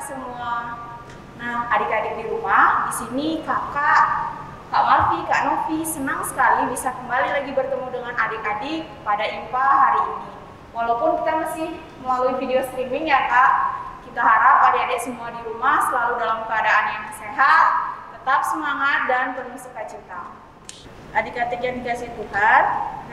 semua. Nah, adik-adik di rumah, di sini Kak Marfi, Kak Novi senang sekali bisa kembali lagi bertemu dengan adik-adik pada IMPA hari ini. Walaupun kita masih melalui video streaming ya Kak, kita harap adik-adik semua di rumah selalu dalam keadaan yang sehat, tetap semangat dan penuh sukacita. Adik-adik yang dikasihi Tuhan,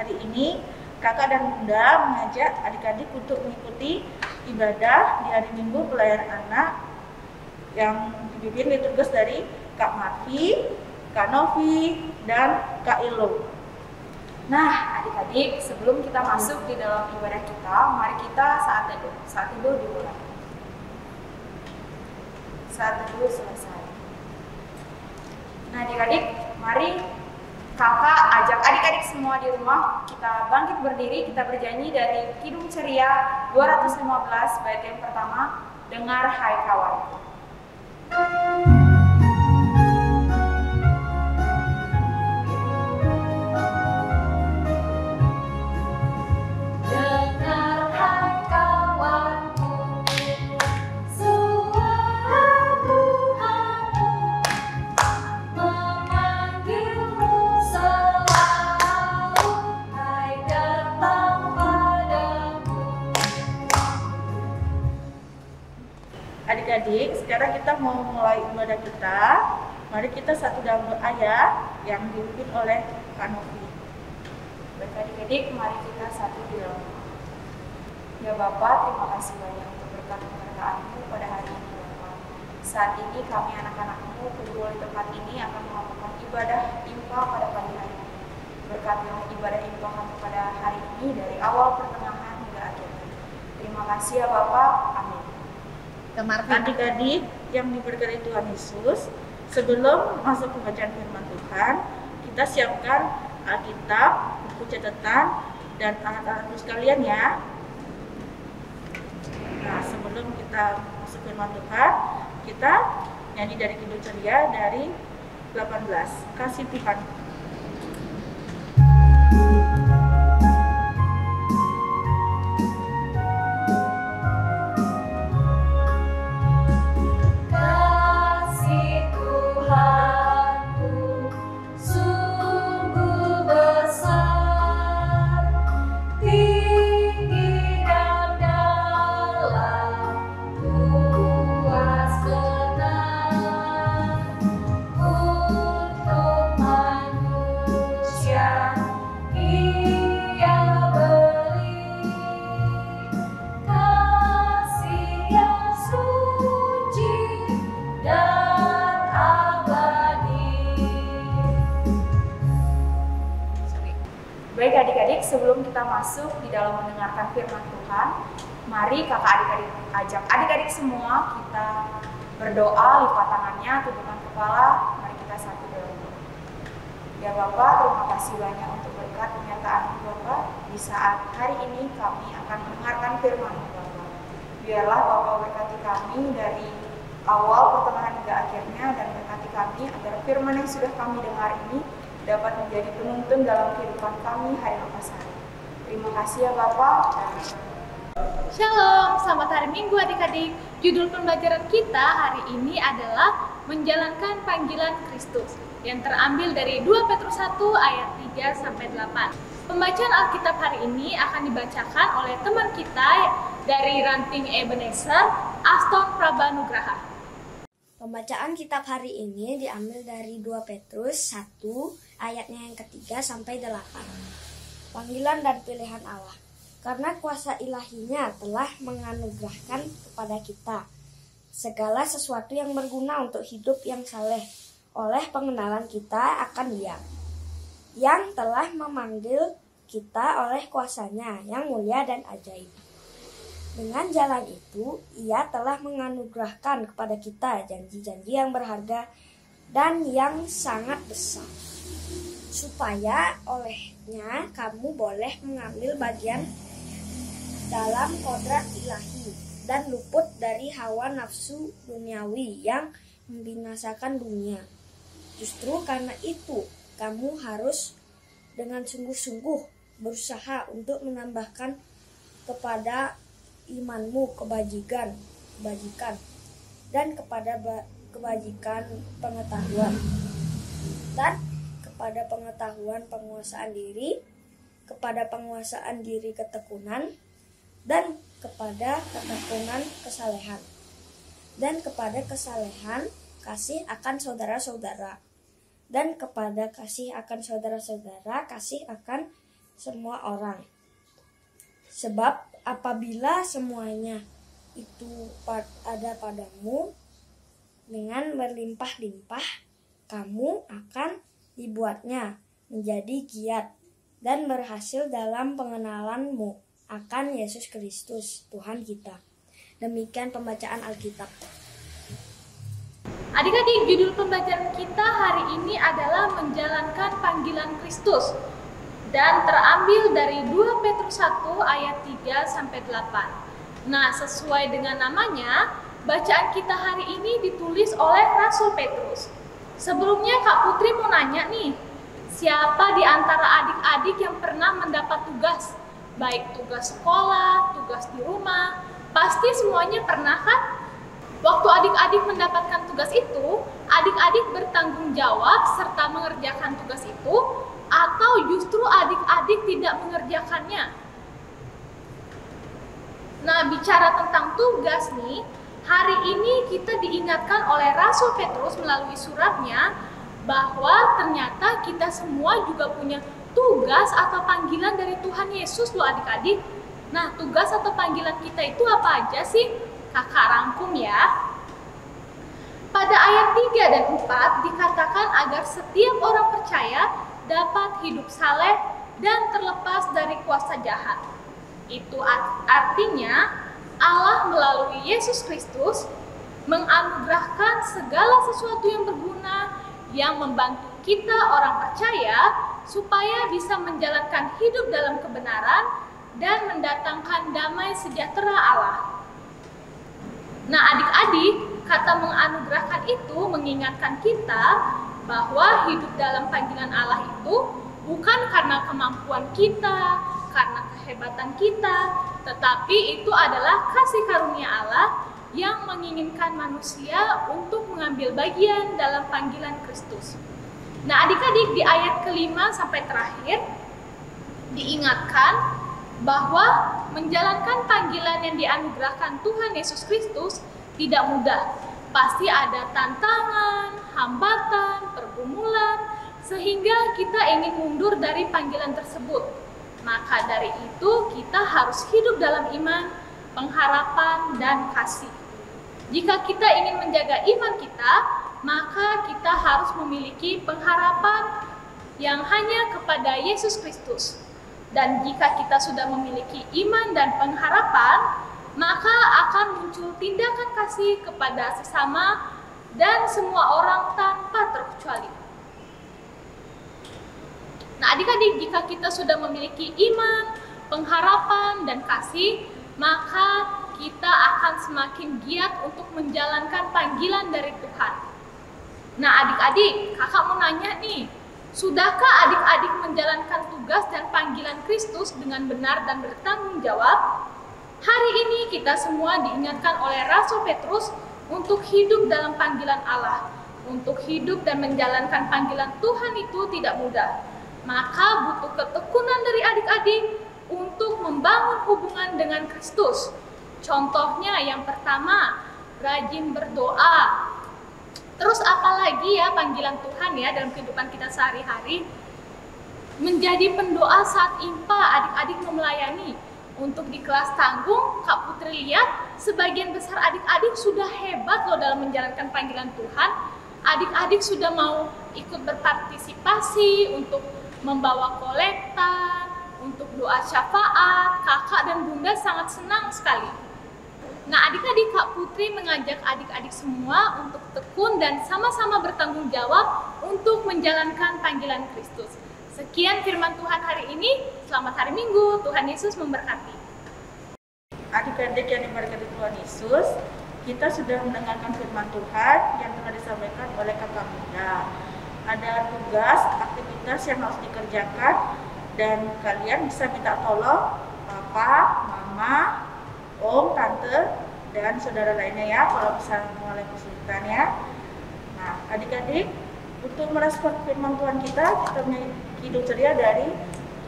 hari ini Kakak dan Bunda mengajak adik-adik untuk mengikuti ibadah di hari Minggu pelayanan anak yang dipimpin liturgus dari Kak Marfi, Kak Novi, dan Kak Ilo. Nah, adik-adik, sebelum kita masuk di dalam ibadah kita, mari kita saat teduh. Saat teduh dimulai. Saat teduh selesai. Nah, adik-adik, mari Kakak ajak adik-adik semua di rumah, kita bangkit berdiri, kita berjanji dari Kidung Ceria 215 bait yang pertama, dengar hai kawan. Adik-adik, sekarang kita mau mulai ibadah kita. Mari kita satu dalam ayat yang dipimpin oleh Kak Novi. Baik adik-adik, mari kita satu di dalam. Ya Bapak, terima kasih banyak untuk berkat penyertaan-Mu pada hari ini Bapak. Saat ini kami anak-anak-Mu kumpul di tempat ini akan melakukan ibadah IMPA pada pagi hari ini. Berkatilah ibadah IMPA kami pada hari ini dari awal pertengahan hingga akhir. Terima kasih ya Bapak. Amin. Adik-adik yang diberkati Tuhan Yesus, sebelum masuk pembacaan firman Tuhan, kita siapkan Alkitab, buku catatan, dan alat-alat tulis kalian ya. Nah, sebelum kita masuk firman Tuhan, kita nyanyi dari Kidung Ceria dari 18, Kasih Tuhan. Baik adik-adik, sebelum kita masuk di dalam mendengarkan firman Tuhan, mari kakak adik-adik ajak adik-adik semua kita berdoa, lipat tangannya, tundukkan kepala, mari kita satu dalam doa. Ya Bapak, terima kasih banyak untuk berkat penyertaan Bapak di saat hari ini kami akan mendengarkan firman Bapak. Biarlah Bapak berkati kami dari awal, pertengahan hingga akhirnya, dan berkati kami agar firman yang sudah kami dengar ini dapat menjadi penuntun dalam kehidupan kami hari lepas hari. Terima kasih ya Bapak. Shalom, selamat hari Minggu adik-adik. Judul pembelajaran kita hari ini adalah Menjalankan Panggilan Kristus yang terambil dari 2 Petrus 1 ayat 3-8. Pembacaan Alkitab hari ini akan dibacakan oleh teman kita dari Ranting Ebenezer, Aston Prabanugraha. Pembacaan kitab hari ini diambil dari 2 Petrus 1 ayatnya yang ketiga sampai 8. Panggilan dan pilihan Allah. Karena kuasa ilahinya telah menganugerahkan kepada kita segala sesuatu yang berguna untuk hidup yang saleh oleh pengenalan kita akan Dia, yang telah memanggil kita oleh kuasanya yang mulia dan ajaib. Dengan jalan itu, Ia telah menganugerahkan kepada kita janji-janji yang berharga dan yang sangat besar, supaya olehnya kamu boleh mengambil bagian dalam kodrat ilahi dan luput dari hawa nafsu duniawi yang membinasakan dunia. Justru karena itu, kamu harus dengan sungguh-sungguh berusaha untuk menambahkan kepada imanmu kebajikan dan kepada kebajikan pengetahuan, dan kepada pengetahuan penguasaan diri, kepada penguasaan diri ketekunan, dan kepada ketekunan kesalehan, dan kepada kesalehan kasih akan saudara-saudara, dan kepada kasih akan saudara-saudara kasih akan semua orang. Sebab apabila semuanya itu ada padamu dengan berlimpah-limpah, kamu akan dibuatnya menjadi giat dan berhasil dalam pengenalanmu akan Yesus Kristus Tuhan kita. Demikian pembacaan Alkitab. Adik-adik, judul pembacaan kita hari ini adalah menjalankan panggilan Kristus dan terambil dari 2 Petrus 1 ayat 3 sampai 8. Nah, sesuai dengan namanya, bacaan kita hari ini ditulis oleh Rasul Petrus. Sebelumnya Kak Putri mau nanya nih, siapa di antara adik-adik yang pernah mendapat tugas? Baik tugas sekolah, tugas di rumah, pasti semuanya pernah kan? Waktu adik-adik mendapatkan tugas itu, adik-adik bertanggung jawab serta mengerjakan tugas itu, atau justru adik-adik tidak mengerjakannya? Nah, bicara tentang tugas nih, hari ini kita diingatkan oleh Rasul Petrus melalui suratnya bahwa ternyata kita semua juga punya tugas atau panggilan dari Tuhan Yesus loh adik-adik. Nah, tugas atau panggilan kita itu apa aja sih? Kakak rangkum ya. Pada ayat 3 dan 4 dikatakan agar setiap orang percaya dapat hidup saleh dan terlepas dari kuasa jahat. Itu artinya Allah melalui Yesus Kristus menganugerahkan segala sesuatu yang berguna yang membantu kita orang percaya supaya bisa menjalankan hidup dalam kebenaran dan mendatangkan damai sejahtera Allah. Nah, adik-adik, kata menganugerahkan itu mengingatkan kita bahwa hidup dalam panggilan Allah itu bukan karena kemampuan kita, karena kehebatan kita, tetapi itu adalah kasih karunia Allah yang menginginkan manusia untuk mengambil bagian dalam panggilan Kristus. Nah, adik-adik, di ayat kelima sampai terakhir diingatkan bahwa menjalankan panggilan yang dianugerahkan Tuhan Yesus Kristus tidak mudah. Pasti ada tantangan, hambatan, pergumulan, sehingga kita ingin mundur dari panggilan tersebut. Maka dari itu kita harus hidup dalam iman, pengharapan, dan kasih. Jika kita ingin menjaga iman kita, maka kita harus memiliki pengharapan yang hanya kepada Yesus Kristus. Dan jika kita sudah memiliki iman dan pengharapan, maka akan muncul tindakan kasih kepada sesama dan semua orang tanpa terkecuali. Nah, adik-adik, jika kita sudah memiliki iman, pengharapan, dan kasih, maka kita akan semakin giat untuk menjalankan panggilan dari Tuhan. Nah, adik-adik, kakak mau nanya nih, sudahkah adik-adik menjalankan tugas dan panggilan Kristus dengan benar dan bertanggung jawab? Hari ini kita semua diingatkan oleh Rasul Petrus untuk hidup dalam panggilan Allah. Untuk hidup dan menjalankan panggilan Tuhan itu tidak mudah. Maka butuh ketekunan dari adik-adik untuk membangun hubungan dengan Kristus. Contohnya yang pertama, rajin berdoa. Terus apalagi ya panggilan Tuhan ya dalam kehidupan kita sehari-hari? Menjadi pendoa saat IMPA adik-adik melayani. Untuk di kelas tanggung, Kak Putri lihat sebagian besar adik-adik sudah hebat loh dalam menjalankan panggilan Tuhan. Adik-adik sudah mau ikut berpartisipasi untuk membawa kolektan, untuk doa syafaat. Kakak dan bunda sangat senang sekali. Nah, adik-adik, Kak Putri mengajak adik-adik semua untuk tekun dan sama-sama bertanggung jawab untuk menjalankan panggilan Kristus. Sekian firman Tuhan hari ini. Selamat hari Minggu. Tuhan Yesus memberkati. Adik-adik yang diberkati Tuhan Yesus, kita sudah mendengarkan firman Tuhan yang telah disampaikan oleh kakak bunda. Ada tugas, aktivitas yang harus dikerjakan, dan kalian bisa minta tolong papa, mama, om, tante, dan saudara lainnya ya, kalau misalnya mulai kesulitan ya. Nah, adik-adik, untuk merespon firman Tuhan kita punya Kidung Ceria dari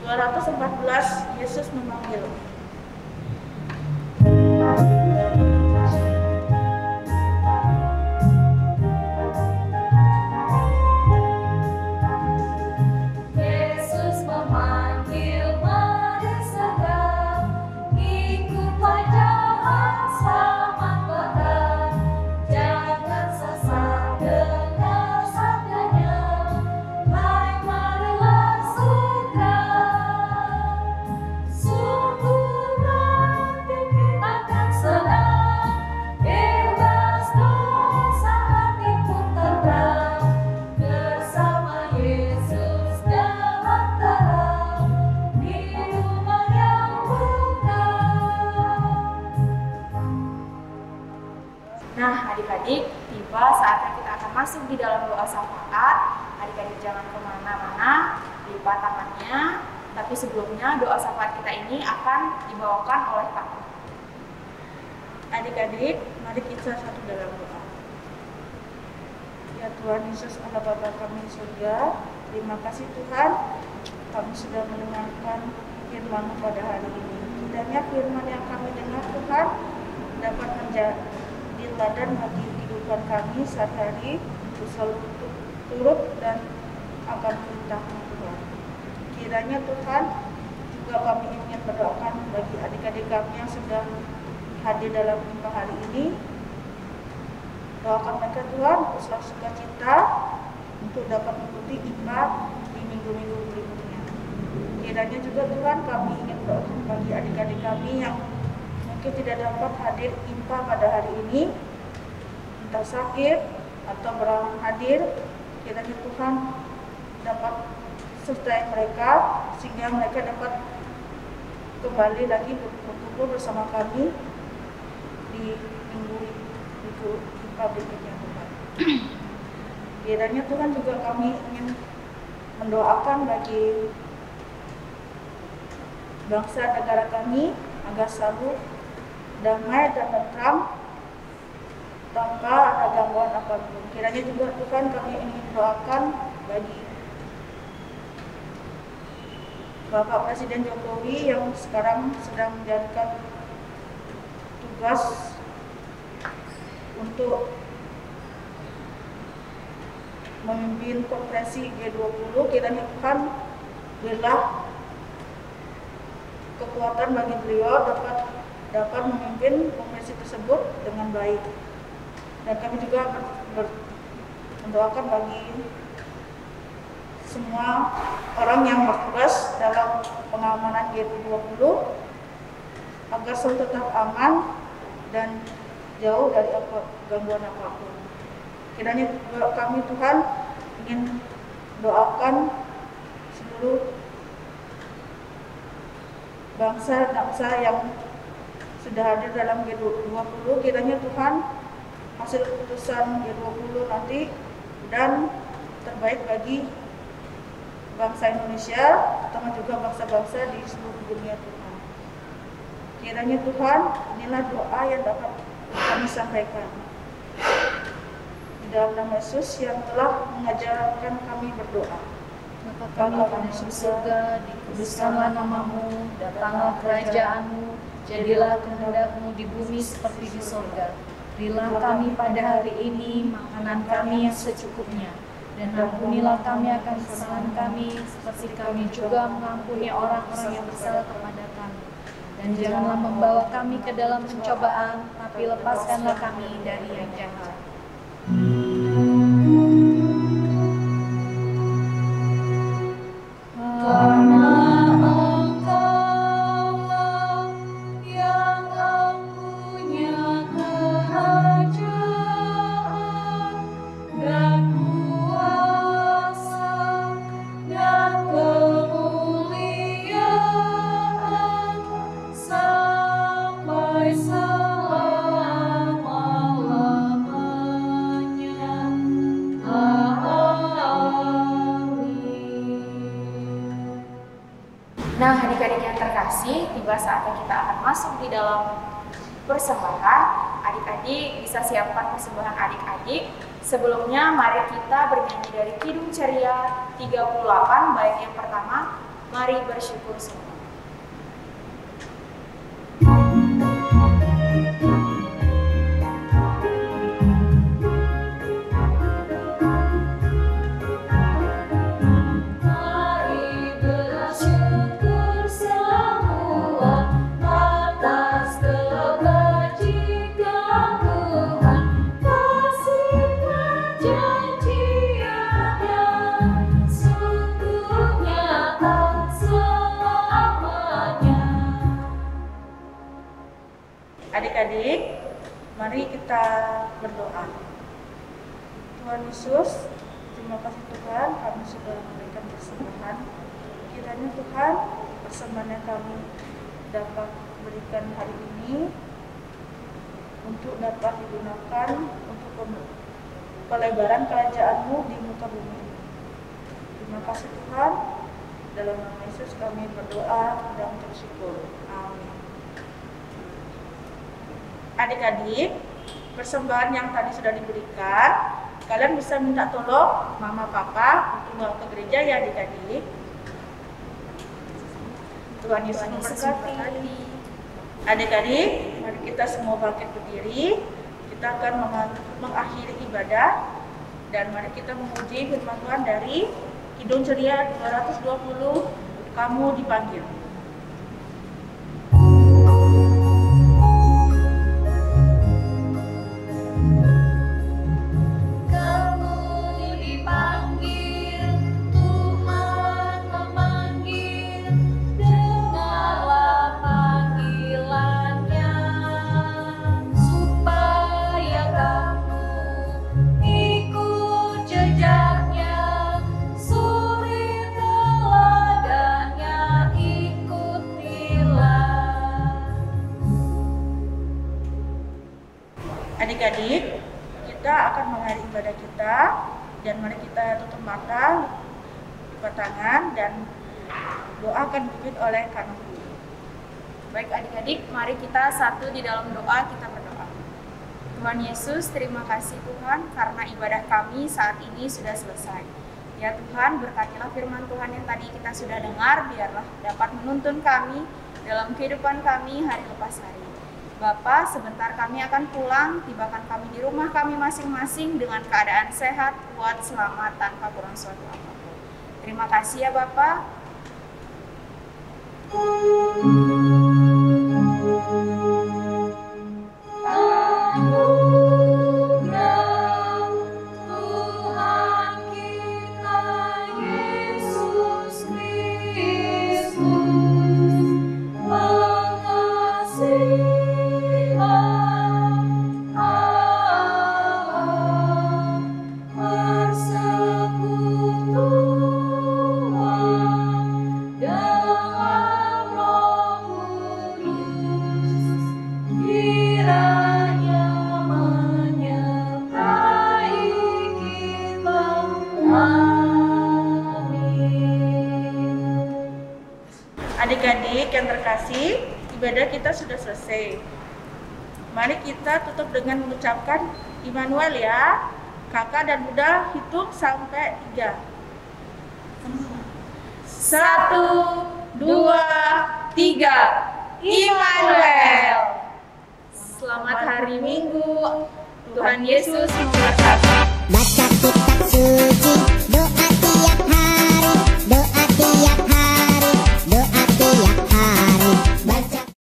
214 Yesus memanggil. Nah, adik-adik, tiba saatnya kita akan masuk di dalam doa syafaat. Adik-adik jangan kemana-mana, lipat tangannya. Tapi sebelumnya doa syafaat kita ini akan dibawakan oleh Pak. Adik-adik, mari kita satu dalam doa. Ya Tuhan Yesus, Allah Bapa kami di surga, terima kasih Tuhan, kami sudah mendengarkan firman pada hari ini. Kiranya firman yang kami dengar Tuhan dapat menjadi teladan bagi kehidupan kami sehari-hari, untuk selalu turut dan akan perintah-Mu Tuhan. Kiranya Tuhan juga kami ingin berdoakan bagi adik-adik kami yang sudah hadir dalam ibadah hari ini. Doakan mereka Tuhan untuk selalu sukacita untuk dapat mengikuti ibadah di minggu-minggu berikutnya. Kiranya juga Tuhan kami ingin berdoakan bagi adik-adik kami yang mungkin tidak dapat hadir IMPA pada hari ini, entah sakit atau berhalangan hadir. Kiranya Tuhan dapat sertai mereka sehingga mereka dapat kembali lagi berkumpul bersama kami di minggu IMPA berikutnya Tuhan. Kiranya Tuhan juga kami ingin mendoakan bagi bangsa negara kami agar selalu damai dan tentram tanpa ada gangguan apapun. Kiranya juga Tuhan kami ingin doakan bagi Bapak Presiden Jokowi yang sekarang sedang menjalankan tugas untuk memimpin konferensi G20. Kiranya Tuhan berilah kekuatan bagi beliau dapat memimpin konferensi tersebut dengan baik. Dan kami juga mendoakan bagi semua orang yang bertugas dalam pengamanan G20 agar selalu tetap aman dan jauh dari gangguan apapun. Kiranya kami Tuhan ingin doakan seluruh bangsa yang sudah hadir dalam G20. Kiranya Tuhan hasil keputusan G20 nanti dan terbaik bagi bangsa Indonesia terutama juga bangsa-bangsa di seluruh dunia Tuhan. Kiranya Tuhan, inilah doa yang dapat kami sampaikan di dalam nama Yesus yang telah mengajarkan kami berdoa. Bapa kami yang di surga, dikuduskanlah namamu, datanglah kerajaanmu, jadilah kehendak-Mu di bumi seperti di surga. Berilah kami pada hari ini makanan kami yang secukupnya, dan ampunilah kami akan kesalahan kami, seperti kami juga mengampuni orang-orang yang bersalah kepada kami. Dan janganlah membawa kami ke dalam pencobaan, tapi lepaskanlah kami dari yang jahat. Nah, adik-adik yang terkasih, tiba saatnya kita akan masuk di dalam persembahan. Adik-adik bisa siapkan persembahan adik-adik. Sebelumnya mari kita bernyanyi dari Kidung Ceria 38 bait yang pertama, Mari Bersyukur Semua. Adik-adik, mari kita berdoa. Tuhan Yesus, terima kasih Tuhan, kami sudah memberikan persembahan. Kiranya Tuhan, persembahan yang kami dapat berikan hari ini untuk dapat digunakan untuk pelebaran kerajaan-Mu di muka bumi ini. Terima kasih Tuhan, dalam nama Yesus kami berdoa dan bersyukur. Amin. Adik-adik, persembahan yang tadi sudah diberikan, kalian bisa minta tolong mama papa untuk bawa ke gereja ya adik-adik. Tuhan Yesus memberkati. Adik-adik, mari kita semua bangkit berdiri. Kita akan mengakhiri ibadah dan mari kita memuji firman Tuhan dari Kidung Ceria 220, Kamu Dipanggil. Adik-adik, kita akan mengakhiri ibadah kita dan mari kita tutup mata, buka tangan dan doa akan dipimpin oleh Kak Novi. Baik adik-adik, mari kita satu di dalam doa, kita berdoa. Tuhan Yesus, terima kasih Tuhan karena ibadah kami saat ini sudah selesai. Ya Tuhan, berkatilah firman Tuhan yang tadi kita sudah dengar, biarlah dapat menuntun kami dalam kehidupan kami hari lepas hari. Bapa, sebentar kami akan pulang, tibakan kami di rumah kami masing-masing dengan keadaan sehat, kuat, selamat, tanpa kurang suatu apapun. Terima kasih ya Bapa. Adik-adik yang terkasih, ibadah kita sudah selesai. Mari kita tutup dengan mengucapkan Immanuel ya. Kakak dan Bunda hitung sampai 3. 1, 2, 3. Immanuel. Selamat hari Minggu. Tuhan Yesus memberkati. Baca kitab suci.